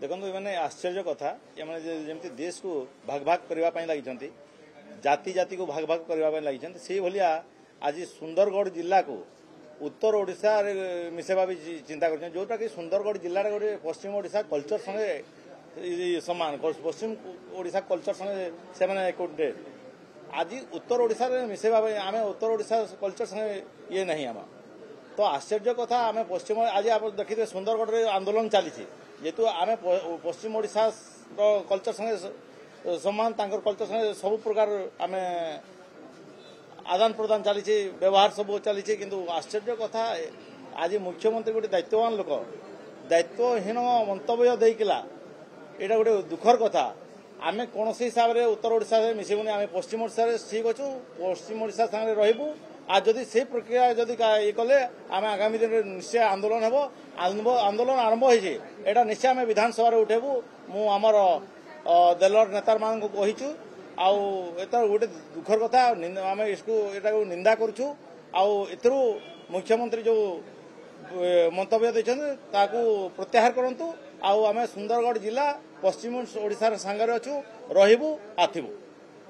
देखो मैंने आश्चर्य कथा जमी देश को भाग भाग करने लगी जाति जाति को भाग भाग करने लगी से भाया आज सुंदरगढ़ जिला को उत्तर ओडिशा मिसेवा भी चिंता कर जोटा कि सुंदरगढ़ जिलार गोटे पश्चिम ओडिशा कल्चर संगे समान पश्चिम ओडिशा कल्चर संगे से एक्वाटेड आज उत्तर ओडिशा मिसेवा आम उत्तर ओडिशा कल्चर संगे ये नहीं आम तो आश्चर्य कथा आम पश्चिम आज आप देखिए सुंदरगढ़ आंदोलन चली जेहेतु आम पश्चिम ओडिशा कल्चर संगे समान कल्चर संगे सब प्रकार आम आदान प्रदान चली व्यवहार सब चली किंतु आश्चर्य कथा आज मुख्यमंत्री गोटे दायित्ववान लोक दायित्वहीन मंतव्य देला यहाँ गोटे दुखर कथा आम कौन हिसाब से उत्तर ओडिशा से मिसेबुनि आम पश्चिम ओडिशा ठीक अच्छु पश्चिम ओडिशा सागे रही आज जदि से प्रक्रिया जदि ये कले आम आगामी दिन में निश्चय आंदोलन हम आंदोलन आरंभ होता निश्चय आम विधानसभा उठेबू मु आमर दलर नेता मान कहीचु आत गोटे दुखर कथा आम इसको यहाँ निंदा करुचु आउ मुख्यमंत्री जो मंतव्य देते प्रत्याहार करंतु आउ आम सुंदरगढ़ जिला पश्चिम ओडिशा सांगे अच्छु रहिबू आथिबू।